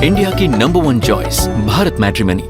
India की number 1 choice Bharat matrimony.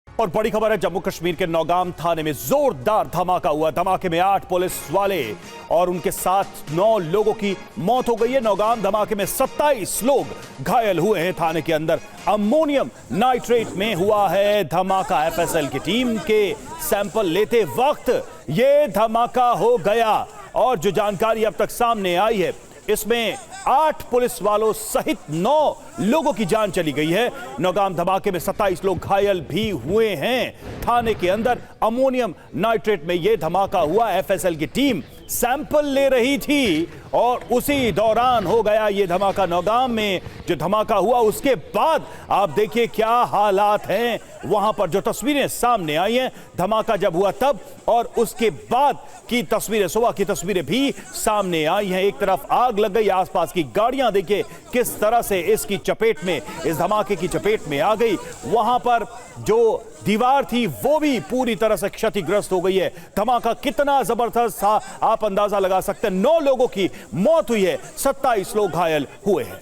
और बड़ी खबर है, जम्मू कश्मीर के नौगाम थाने में जोरदार धमाका हुआ। धमाके में 8 पुलिस वाले और उनके साथ 9 लोगों की मौत हो गई है। नौगाम धमाके में 27 लोग घायल हुए हैं। थाने के अंदर अमोनियम नाइट्रेट में हुआ है धमाका। एफएसएल की टीम के सैंपल लेते वक्त यह धमाका हो गया और जो जानकारी अब तक सामने आई है, इसमें 8 पुलिस वालों सहित 9 लोगों की जान चली गई है। नौगाम धमाके में 27 लोग घायल भी हुए हैं। थाने के अंदर अमोनियम नाइट्रेट में यह धमाका हुआ। एफएसएल की टीम सैंपल ले रही थी और उसी दौरान हो गया यह धमाका। नौगाम में जो धमाका हुआ उसके बाद आप देखिए क्या हालात हैं वहां पर। जो तस्वीरें सामने आई हैं धमाका जब हुआ तब और उसके बाद की तस्वीरें, सुबह की तस्वीरें भी सामने आई हैं। एक तरफ आग लग गई, आसपास की गाड़ियां देखिए किस तरह से इसकी चपेट में, इस धमाके की चपेट में आ गई। वहां पर जो दीवार थी वो भी पूरी तरह से क्षतिग्रस्त हो गई है। धमाका कितना जबरदस्त था आप अंदाजा लगा सकते हैं। 9 लोगों की मौत हुई है, 27 लोग घायल हुए हैं।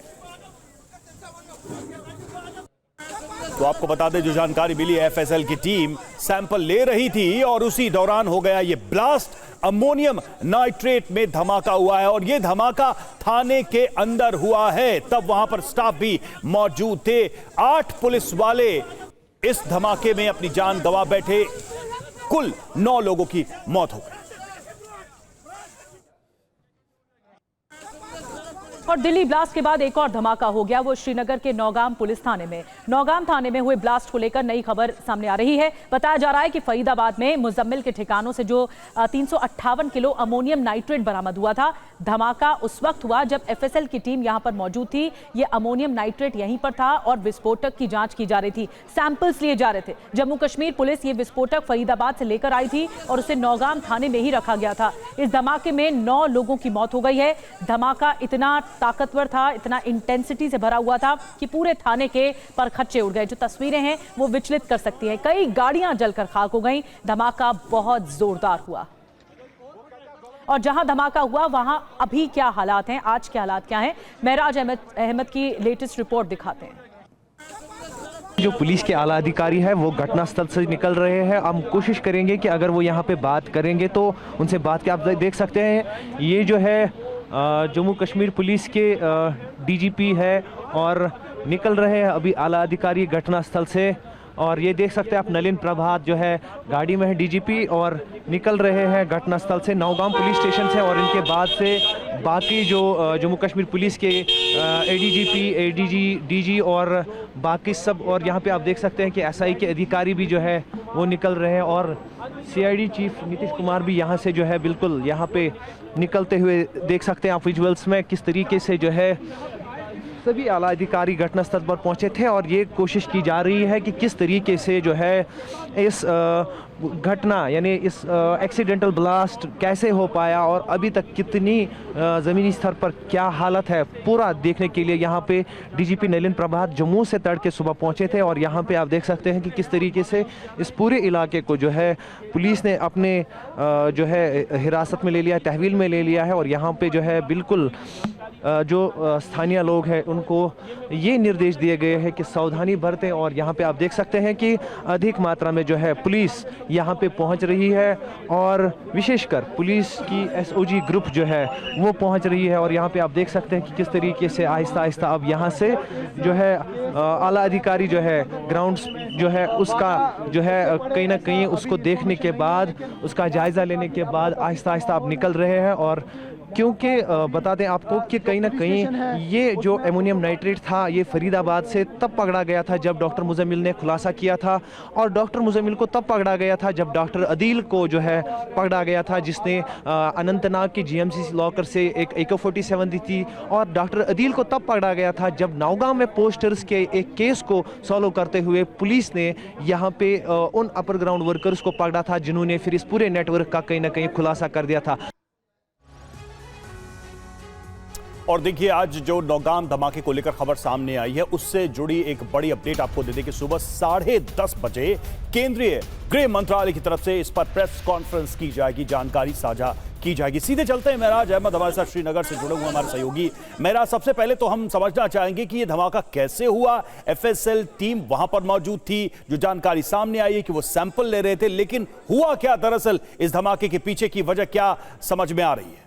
तो आपको बता दें, जो जानकारी मिली, एफएसएल की टीम सैंपल ले रही थी और उसी दौरान हो गया ये ब्लास्ट। अमोनियम नाइट्रेट में धमाका हुआ है और यह धमाका थाने के अंदर हुआ है। तब वहां पर स्टाफ भी मौजूद थे। 8 पुलिस वाले इस धमाके में अपनी जान गंवा बैठे। कुल 9 लोगों की मौत हो गई। और दिल्ली ब्लास्ट के बाद एक और धमाका हो गया, वो श्रीनगर के नौगाम पुलिस थाने में। नौगाम थाने में हुए ब्लास्ट को लेकर नई खबर सामने आ रही है। बताया जा रहा है कि फरीदाबाद में मुजम्मिल के ठिकानों से जो 358 किलो अमोनियम नाइट्रेट बरामद हुआ था। धमाका उस वक्त हुआ जब एफएसएल की टीम यहां पर मौजूद थी। ये अमोनियम नाइट्रेट यहीं पर था और विस्फोटक की जांच की जा रही थी, सैंपल्स लिए जा रहे थे। जम्मू कश्मीर पुलिस ये विस्फोटक फरीदाबाद से लेकर आई थी और उसे नौगाम थाने में ही रखा गया था। इस धमाके में 9 लोगों की मौत हो गई है। धमाका इतना ताकतवर था, इतना इंटेंसिटी से भरा हुआ था कि पूरे थाने के परखच्चे उड़ गए। जो तस्वीरें हैं वो विचलित कर सकती हैं। कई गाड़ियां जलकर खाक हो गईं। धमाका बहुत जोरदार हुआ और जहां धमाका हुआ वहां अभी क्या हालात हैं, आज के हालात क्या हैं, महराज अहमद की लेटेस्ट रिपोर्ट दिखाते हैं। जो पुलिस के आला अधिकारी है वो घटनास्थल से निकल रहे हैं। हम कोशिश करेंगे कि अगर वो यहाँ पे बात करेंगे तो उनसे बात के आप देख सकते हैं। ये जो है जम्मू कश्मीर पुलिस के डीजीपी है और निकल रहे हैं अभी आला अधिकारी घटनास्थल से। और ये देख सकते हैं आप, नलिन प्रभात जो है गाड़ी में है डीजीपी और निकल रहे हैं घटनास्थल से, नौगाम पुलिस स्टेशन से। और इनके बाद से बाकी जो जम्मू कश्मीर पुलिस के एडीजीपी, एडीजी, डीजी और बाकी सब, और यहाँ पे आप देख सकते हैं कि एसआई के अधिकारी भी जो है वो निकल रहे हैं। और सीआईडी चीफ नीतीश कुमार भी यहाँ से जो है बिल्कुल यहाँ पे निकलते हुए देख सकते हैं आप विजुअल्स में किस तरीके से जो है सभी आला अधिकारी घटनास्थल पर पहुंचे थे। और ये कोशिश की जा रही है कि किस तरीके से जो है इस घटना यानी इस एक्सीडेंटल ब्लास्ट कैसे हो पाया और अभी तक कितनी ज़मीनी स्तर पर क्या हालत है, पूरा देखने के लिए यहाँ पे डीजीपी नलिन प्रभात जम्मू से तड़के सुबह पहुँचे थे। और यहाँ पे आप देख सकते हैं कि किस तरीके से इस पूरे इलाके को जो है पुलिस ने अपने जो है हिरासत में ले लिया, तहवील में ले लिया है। और यहाँ पे जो है बिल्कुल जो स्थानीय लोग हैं उनको ये निर्देश दिए गए हैं कि सावधानी बरतें। और यहाँ पे आप देख सकते हैं कि अधिक मात्रा में जो है पुलिस यहाँ पे पहुँच रही है और विशेषकर पुलिस की एसओजी ग्रुप जो है वो पहुँच रही है। और यहाँ पे आप देख सकते हैं कि किस तरीके से आहिस्ता आहिस्ता अब यहाँ से जो है आला अधिकारी जो है ग्राउंड जो है उसका जो है कहीं ना कहीं उसको देखने के बाद, उसका जायज़ा लेने के बाद आहिस्ता आहिस्ता अब निकल रहे हैं। और क्योंकि बता दें आपको कि कहीं ना कहीं ये जो एमोनियम नाइट्रेट था ये फरीदाबाद से तब पकड़ा गया था जब डॉक्टर मुजम्मिल ने खुलासा किया था। और डॉक्टर मुजम्मिल को तब पकड़ा गया था जब डॉक्टर अदील को जो है पकड़ा गया था, जिसने अनंतनाग की जीएमसी लॉकर से एक AK-47 दी थी। और डॉक्टर अदील को तब पकड़ा गया था जब नौगांव में पोस्टर्स के एक केस को सॉल्व करते हुए पुलिस ने यहाँ पे उन अपर ग्राउंड वर्कर्स को पकड़ा था जिन्होंने फिर इस पूरे नेटवर्क का कहीं ना कहीं खुलासा कर दिया था। और देखिए, आज जो नौगाम धमाके को लेकर खबर सामने आई है, उससे जुड़ी एक बड़ी अपडेट आपको दे दें कि सुबह 10:30 बजे केंद्रीय गृह मंत्रालय की तरफ से इस पर प्रेस कॉन्फ्रेंस की जाएगी, जानकारी साझा की जाएगी। सीधे चलते हैं महराज अहमद हमारे साथ श्रीनगर से जुड़े हुए हमारे सहयोगी। महराज, सबसे पहले तो हम समझना चाहेंगे कि यह धमाका कैसे हुआ। एफएसएल टीम वहां पर मौजूद थी, जो जानकारी सामने आई है कि वो सैंपल ले रहे थे, लेकिन हुआ क्या दरअसल? इस धमाके के पीछे की वजह क्या समझ में आ रही है?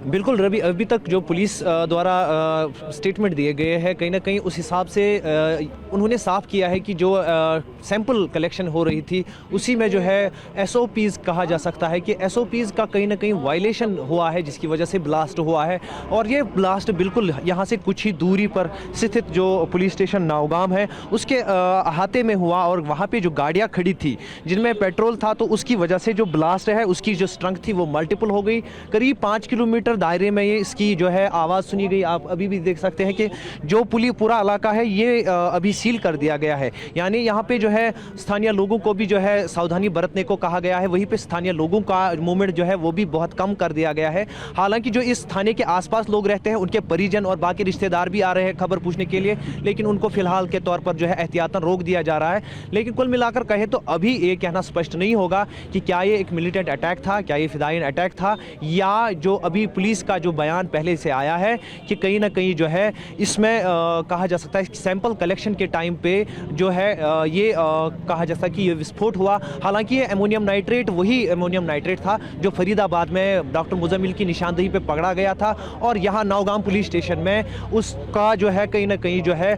बिल्कुल रवि, अभी तक जो पुलिस द्वारा स्टेटमेंट दिए गए हैं, कहीं ना कहीं उस हिसाब से उन्होंने साफ किया है कि जो सैंपल कलेक्शन हो रही थी उसी में जो है एसओपीज़ कहा जा सकता है कि एसओपीज़ का कहीं ना कहीं वायलेशन हुआ है, जिसकी वजह से ब्लास्ट हुआ है। और ये ब्लास्ट बिल्कुल यहाँ से कुछ ही दूरी पर स्थित जो पुलिस स्टेशन नौगाम है उसके अहाते में हुआ, और वहाँ पर जो गाड़ियाँ खड़ी थी जिनमें पेट्रोल था, तो उसकी वजह से जो ब्लास्ट है उसकी जो स्ट्रेंथ थी वो मल्टीपल हो गई। करीब 5 किलोमीटर दायरे में ये इसकी जो है आवाज़ सुनी गई। आप अभी भी देख सकते हैं कि जो पूरा इलाका है ये अभी सील कर दिया गया है, यानी यहाँ पे जो है स्थानीय लोगों को भी जो है सावधानी बरतने को कहा गया है। वहीं पे स्थानीय लोगों का मूवमेंट जो है वो भी बहुत कम कर दिया गया है। हालांकि जो इस थाने के आसपास लोग रहते हैं उनके परिजन और बाकी रिश्तेदार भी आ रहे हैं खबर पूछने के लिए, लेकिन उनको फिलहाल के तौर पर जो है एहतियातन रोक दिया जा रहा है। लेकिन कुल मिलाकर कहे तो अभी ये कहना स्पष्ट नहीं होगा कि क्या ये एक मिलिटेंट अटैक था, क्या ये फिदायन अटैक था, या जो अभी पुलिस का जो बयान पहले से आया है कि कहीं ना कहीं जो है इसमें कहा जा सकता है कि सैंपल कलेक्शन के टाइम पे जो है ये कहा जा सकता है कि ये विस्फोट हुआ। हालांकि ये अमोनियम नाइट्रेट वही अमोनियम नाइट्रेट था जो फरीदाबाद में डॉक्टर मुजम्मिल की निशानदेही पे पकड़ा गया था, और यहाँ नौगाम पुलिस स्टेशन में उसका जो है कहीं ना कहीं जो है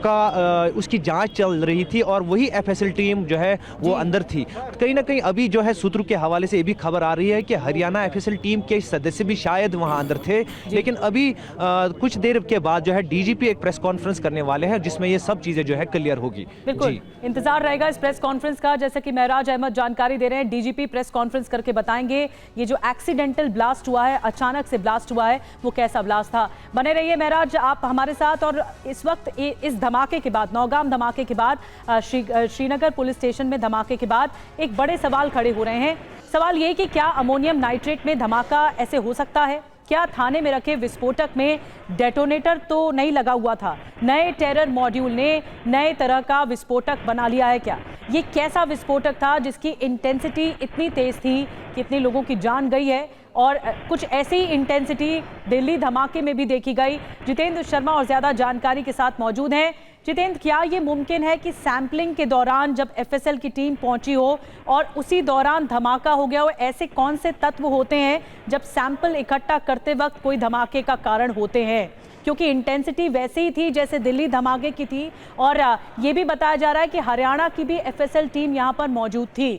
उसकी जांच चल रही थी, और वही एफएसएल टीम जो है वो अंदर थी। कहीं ना कहीं अभी जो है सूत्रों के हवाले से ये भी खबर आ रही है कि हरियाणा एफएसएल टीम के सदस्य भी शायद वहां अंदर थे, लेकिन अभी कुछ देर के बाद जो है डीजीपी एक प्रेस कॉन्फ्रेंस करने वाले हैं जिसमें ये सब चीजें जो है क्लियर होगी। बिल्कुल इंतजार रहेगा इस प्रेस कॉन्फ्रेंस का। जैसे कि महराज अहमद जानकारी दे रहे हैं, डीजीपी प्रेस कॉन्फ्रेंस करके बताएंगे ये जो एक्सीडेंटल ब्लास्ट हुआ है, अचानक से ब्लास्ट हुआ है, वो कैसा ब्लास्ट था। बने रहिए महराज आप हमारे साथ। और इस वक्त इस धमाके के बाद, नौगाम धमाके के बाद, श्रीनगर पुलिस स्टेशन में धमाके के बाद एक बड़े सवाल खड़े हो रहे हैं। सवाल ये कि क्या अमोनियम नाइट्रेट में धमाका ऐसे हो सकता है? क्या थाने में रखे विस्फोटक में डेटोनेटर तो नहीं लगा हुआ था? नए टेरर मॉड्यूल ने नए तरह का विस्फोटक बना लिया है क्या? ये कैसा विस्फोटक था जिसकी इंटेंसिटी इतनी तेज थी कि इतने लोगों की जान गई है? और कुछ ऐसी इंटेंसिटी दिल्ली धमाके में भी देखी गई। जितेंद्र शर्मा और ज्यादा जानकारी के साथ मौजूद हैं। जितेंद्र, क्या ये मुमकिन है कि सैंपलिंग के दौरान जब एफएसएल की टीम पहुंची हो और उसी दौरान धमाका हो गया हो? ऐसे कौन से तत्व होते हैं जब सैंपल इकट्ठा करते वक्त कोई धमाके का कारण होते हैं? क्योंकि इंटेंसिटी वैसे ही थी जैसे दिल्ली धमाके की थी, और ये भी बताया जा रहा है कि हरियाणा की भी एफएसएल टीम यहाँ पर मौजूद थी।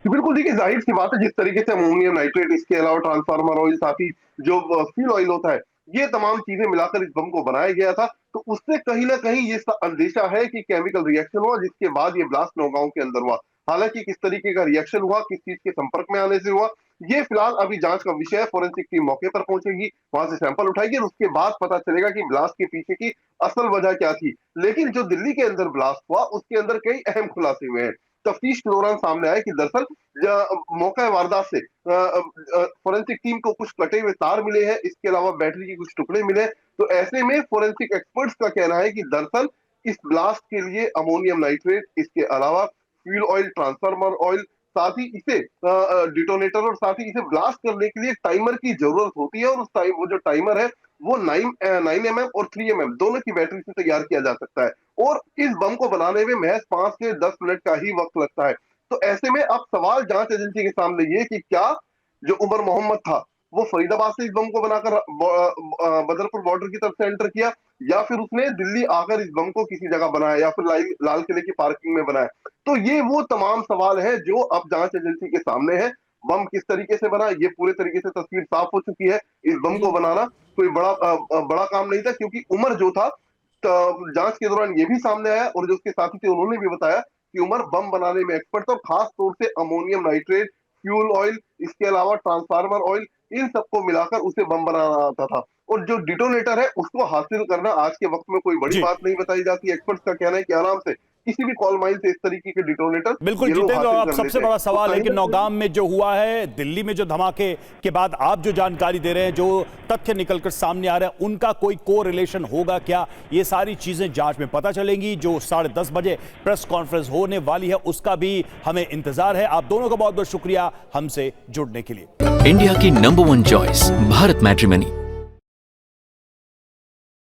बिल्कुल, देखिए जाहिर सी बात है, जिस तरीके से अमोनियम नाइट्रेट, इसके अलावा ट्रांसफार्मर ऑयल, साथ ही जो फ्यूल ऑयल होता है, ये तमाम चीजें मिलाकर इस बम को बनाया गया था। तो उससे कहीं ना कहीं ये अंदेशा है कि केमिकल रिएक्शन हुआ, जिसके बाद ये ब्लास्ट नौगांव के अंदर हुआ। हालांकि किस तरीके का रिएक्शन हुआ, किस चीज के संपर्क में आने से हुआ, ये फिलहाल अभी जांच का विषय है। फोरेंसिक टीम मौके पर पहुंचेगी, वहां से सैंपल उठाएगी, और उसके बाद पता चलेगा कि ब्लास्ट के पीछे की असल वजह क्या थी। लेकिन जो दिल्ली के अंदर ब्लास्ट हुआ, उसके अंदर कई अहम खुलासे हुए हैं। तफ्तीश के दौरान सामने आया कि दरअसल मौका वारदात से फोरेंसिक टीम को कुछ कटे हुए तार मिले हैं, इसके अलावा बैटरी के कुछ टुकड़े मिले। तो ऐसे में फोरेंसिक एक्सपर्ट्स का कहना है कि दरअसल इस ब्लास्ट के लिए अमोनियम नाइट्रेट, इसके अलावा फ्यूल ऑयल, ट्रांसफार्मर ऑयल, साथ ही इसे डिटोनेटर, और साथ ही इसे ब्लास्ट करने के लिए टाइमर की जरूरत होती है। और वो जो टाइमर है वो 9mm और 3mm दोनों की बैटरी से तैयार किया जा सकता है, और इस बम को बनाने में महज 5 से 10 मिनट का ही वक्त लगता है। तो ऐसे में अब सवाल जांच एजेंसी के सामने ये कि क्या जो उमर मोहम्मद था वो फरीदाबाद से इस बम को बनाकर बदरपुर बॉर्डर की तरफ से एंटर किया, या फिर उसने दिल्ली आकर इस बम को किसी जगह बनाया, या फिर लाल किले की पार्किंग में बनाया। तो ये वो तमाम सवाल है जो अब जांच एजेंसी के सामने है। बम किस तरीके से बना, ये पूरे तरीके से तस्वीर साफ हो चुकी है। इस बम को बनाना कोई बड़ा काम नहीं था, क्योंकि उमर जो था, जांच के दौरान ये भी सामने आया, और जो उसके साथी थे उन्होंने भी बताया कि उमर बम बनाने में एक्सपर्ट था, और खास तौर से अमोनियम नाइट्रेट, फ्यूल ऑयल, इसके अलावा ट्रांसफार्मर ऑयल, इन सबको मिलाकर उसे बम बनाना आता था। और जो डिटोनेटर है उसको हासिल करना आज के वक्त में कोई बड़ी बात नहीं बताई जाती। एक्सपर्ट्स का कहना है कि आराम से किसी भी कॉल माइन से इस तरीके के डिटोनेटर बिल्कुल जितेंद्र, अब सबसे बड़ा सवाल है कि नौगाम में जो हुआ है, दिल्ली में जो धमाके के बाद आप जो जानकारी दे रहे हैं, जो तथ्य निकलकर सामने आ रहे हैं, उनका कोई को रिलेशन होगा क्या? ये सारी चीजें जांच में पता चलेंगी। जो 10:30 बजे प्रेस कॉन्फ्रेंस होने वाली है उसका भी हमें इंतजार है। आप दोनों का बहुत बहुत शुक्रिया हमसे जुड़ने के लिए। इंडिया की नंबर 1 चॉइस भारत मैट्रिमनी।